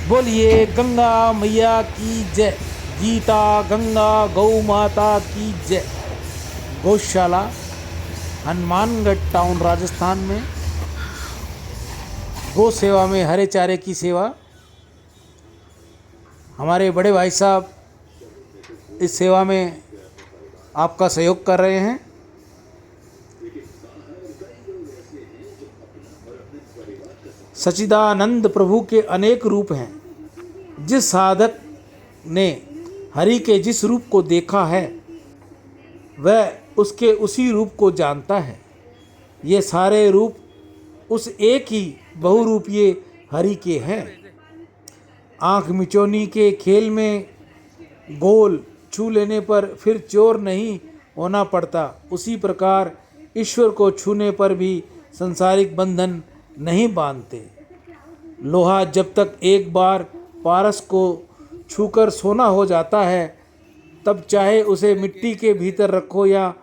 बोलिए गंगा मैया की जय। गीता गंगा गौ माता की जय। गौशाला हनुमानगढ़ टाउन राजस्थान में गौ सेवा में हरे चारे की सेवा। हमारे बड़े भाई साहब इस सेवा में आपका सहयोग कर रहे हैं। सच्चिदानंद प्रभु के अनेक रूप हैं। जिस साधक ने हरि के जिस रूप को देखा है वह उसके उसी रूप को जानता है। ये सारे रूप उस एक ही बहुरूपीय हरि के हैं। आँख मिचौनी के खेल में गोल छू लेने पर फिर चोर नहीं होना पड़ता, उसी प्रकार ईश्वर को छूने पर भी संसारिक बंधन नहीं बांधते। लोहा जब तक एक बार पारस को छूकर सोना हो जाता है, तब चाहे उसे मिट्टी के भीतर रखो या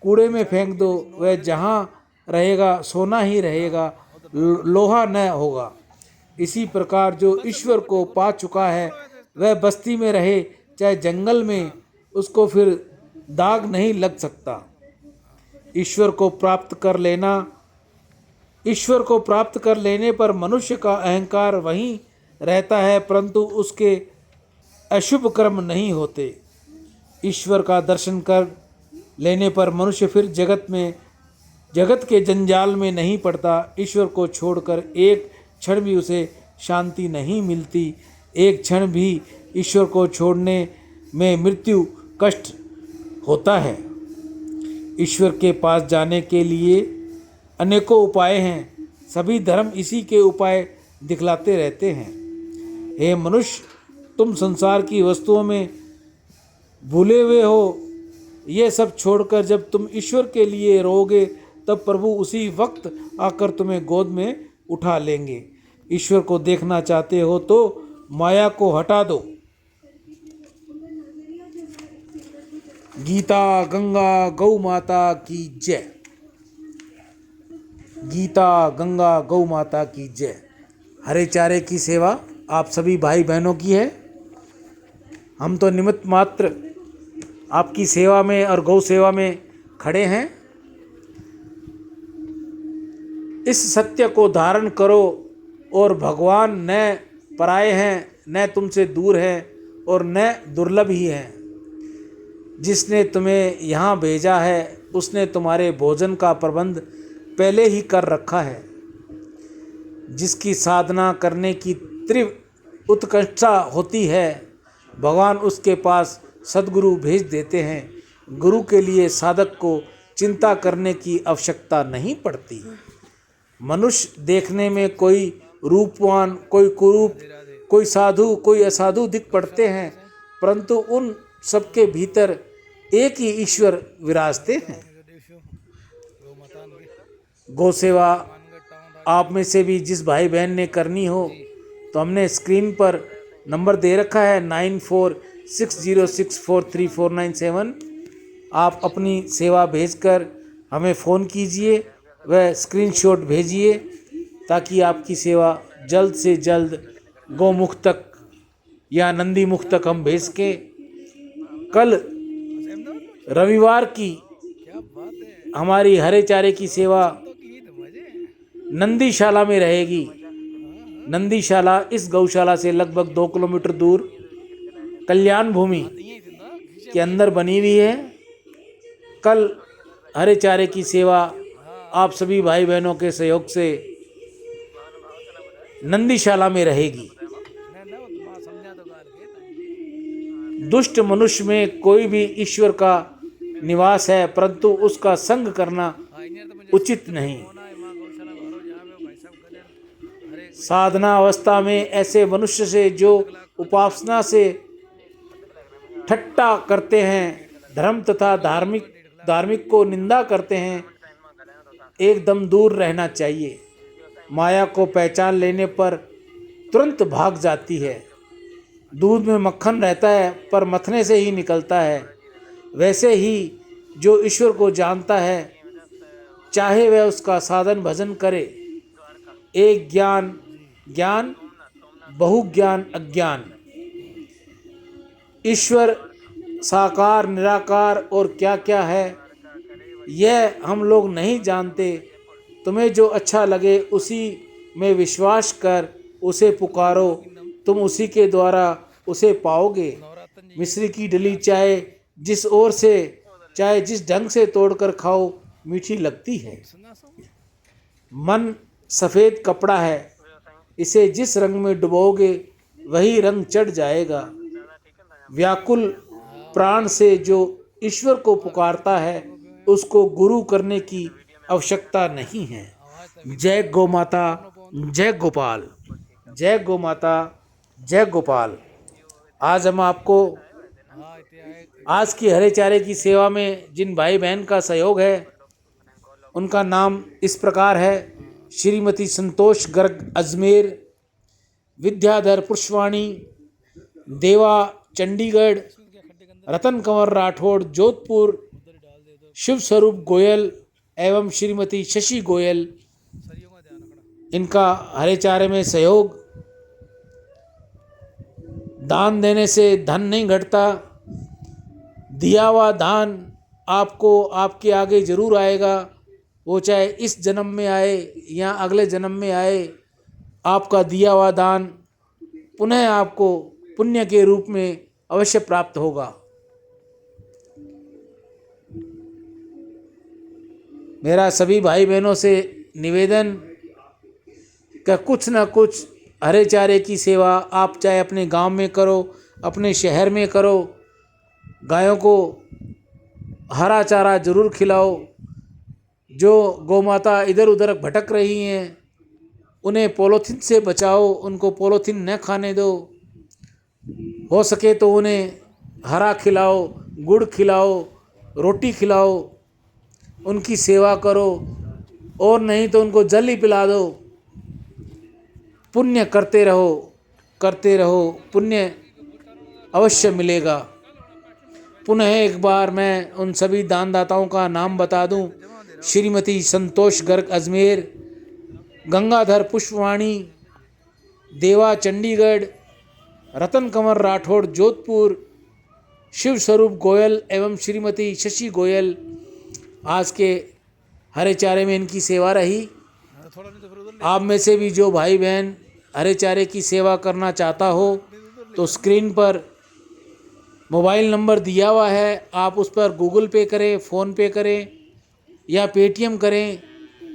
कूड़े में फेंक दो, वह जहाँ रहेगा सोना ही रहेगा, लोहा न होगा। इसी प्रकार जो ईश्वर को पा चुका है वह बस्ती में रहे चाहे जंगल में, उसको फिर दाग नहीं लग सकता। ईश्वर को प्राप्त कर लेने पर मनुष्य का अहंकार वहीं रहता है, परंतु उसके अशुभ कर्म नहीं होते। ईश्वर का दर्शन कर लेने पर मनुष्य फिर जगत के जंजाल में नहीं पड़ता। ईश्वर को छोड़कर एक क्षण भी उसे शांति नहीं मिलती। एक क्षण भी ईश्वर को छोड़ने में मृत्यु कष्ट होता है। ईश्वर के पास जाने के लिए अनेकों उपाय हैं, सभी धर्म इसी के उपाय दिखलाते रहते हैं। हे मनुष्य, तुम संसार की वस्तुओं में भूले हुए हो। ये सब छोड़कर जब तुम ईश्वर के लिए रोओगे तब प्रभु उसी वक्त आकर तुम्हें गोद में उठा लेंगे। ईश्वर को देखना चाहते हो तो माया को हटा दो। गीता गंगा गौ माता की जय। गीता गंगा गौ माता की जय। हरे चारे की सेवा आप सभी भाई बहनों की है। हम तो निमित्त मात्र आपकी सेवा में और गौ सेवा में खड़े हैं। इस सत्य को धारण करो और भगवान न पराये हैं, न तुमसे दूर हैं और न दुर्लभ ही हैं। जिसने तुम्हें यहाँ भेजा है उसने तुम्हारे भोजन का प्रबंध पहले ही कर रखा है। जिसकी साधना करने की तीव्र उत्कंठा होती है, भगवान उसके पास सद्गुरु भेज देते हैं। गुरु के लिए साधक को चिंता करने की आवश्यकता नहीं पड़ती। मनुष्य देखने में कोई रूपवान, कोई कुरूप, कोई साधु, कोई असाधु दिख पड़ते हैं, परंतु उन सबके भीतर एक ही ईश्वर विराजते हैं। गौ सेवा आप में से भी जिस भाई बहन ने करनी हो तो हमने स्क्रीन पर नंबर दे रखा है 9460643497। आप अपनी सेवा भेजकर हमें फ़ोन कीजिए, वह स्क्रीनशॉट भेजिए ताकि आपकी सेवा जल्द से जल्द गौमुख तक या नंदी मुख तक हम भेज के कल रविवार की हमारी हरे चारे की सेवा नंदीशाला में रहेगी। नंदीशाला इस गौशाला से लगभग 2 किलोमीटर दूर कल्याण भूमि के अंदर बनी हुई है। कल हरे चारे की सेवा आप सभी भाई बहनों के सहयोग से नंदीशाला में रहेगी। दुष्ट मनुष्य में कोई भी ईश्वर का निवास है, परंतु उसका संग करना उचित नहीं। साधना अवस्था में ऐसे मनुष्य से जो उपासना से ठट्टा करते हैं, धर्म तथा धार्मिक को निंदा करते हैं, एकदम दूर रहना चाहिए। माया को पहचान लेने पर तुरंत भाग जाती है। दूध में मक्खन रहता है पर मथने से ही निकलता है। वैसे ही जो ईश्वर को जानता है, चाहे वह उसका साधन भजन करे, एक ज्ञान बहुज्ञान अज्ञान। ईश्वर साकार निराकार और क्या क्या है यह हम लोग नहीं जानते। तुम्हें जो अच्छा लगे उसी में विश्वास कर उसे पुकारो, तुम उसी के द्वारा उसे पाओगे। मिस्री की डली चाहे जिस ओर से चाहे जिस ढंग से तोड़कर खाओ मीठी लगती है। मन सफ़ेद कपड़ा है, इसे जिस रंग में डुबोगे वही रंग चढ़ जाएगा। व्याकुल प्राण से जो ईश्वर को पुकारता है उसको गुरु करने की आवश्यकता नहीं है। जय गौ माता, जय गोपाल, जय गौ माता, जय गोपाल। आज हम आपको आज की हरे चारे की सेवा में जिन भाई बहन का सहयोग है उनका नाम इस प्रकार है। श्रीमती संतोष गर्ग अजमेर, विद्याधर पुष्पवाणी देवा चंडीगढ़, रतन कंवर राठौड़ जोधपुर, शिव स्वरूप गोयल एवं श्रीमती शशि गोयल। इनका हरे चारे में सहयोग। दान देने से धन नहीं घटता, दिया हुआ दान आपको आपके आगे जरूर आएगा। वो चाहे इस जन्म में आए या अगले जन्म में आए, आपका दिया हुआ दान पुनः आपको पुण्य के रूप में अवश्य प्राप्त होगा। मेरा सभी भाई बहनों से निवेदन कि कुछ न कुछ हरे चारे की सेवा आप चाहे अपने गांव में करो, अपने शहर में करो। गायों को हरा चारा जरूर खिलाओ। जो गौ माता इधर उधर भटक रही हैं उन्हें पॉलीथीन से बचाओ, उनको पॉलीथीन न खाने दो। हो सके तो उन्हें हरा खिलाओ, गुड़ खिलाओ, रोटी खिलाओ, उनकी सेवा करो, और नहीं तो उनको जल ही पिला दो। पुण्य करते रहो, पुण्य अवश्य मिलेगा। पुनः एक बार मैं उन सभी दानदाताओं का नाम बता दूं। श्रीमती संतोष गर्ग अजमेर, गंगाधर पुष्पवाणी देवा चंडीगढ़, रतन कंवर राठौड़ जोधपुर, शिव स्वरूप गोयल एवं श्रीमती शशि गोयल। आज के हरे चारे में इनकी सेवा रही। आप में से भी जो भाई बहन हरे चारे की सेवा करना चाहता हो तो स्क्रीन पर मोबाइल नंबर दिया हुआ है, आप उस पर गूगल पे करें, फ़ोन पे करें या पेटीएम करें।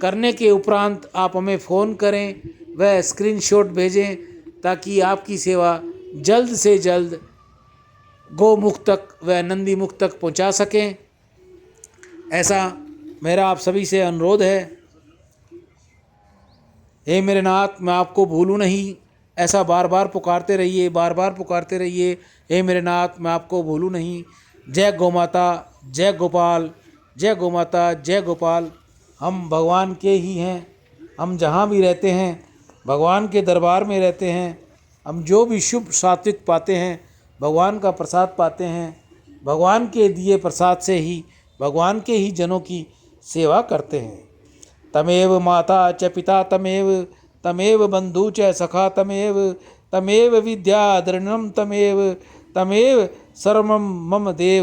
करने के उपरांत आप हमें फ़ोन करें, वह स्क्रीनशॉट भेजें ताकि आपकी सेवा जल्द से जल्द गौमुख तक व नंदी मुख तक पहुंचा सकें। ऐसा मेरा आप सभी से अनुरोध है। हे मेरे नाथ, मैं आपको भूलूं नहीं, ऐसा बार बार पुकारते रहिए, बार बार पुकारते रहिए। हे मेरे नाथ, मैं आपको भूलूं नहीं। जय गौ माता, जय गोपाल, जय गौ माता, जय गोपाल। हम भगवान के ही हैं। हम जहाँ भी रहते हैं भगवान के दरबार में रहते हैं। हम जो भी शुभ सात्विक पाते हैं भगवान का प्रसाद पाते हैं। भगवान के दिए प्रसाद से ही भगवान के ही जनों की सेवा करते हैं। तमेव माता च पिता तमेव, तमेव बंधु च सखा तमेव, तमेव विद्या दृढ़ तमेव, तमेव सर्वम मम देव।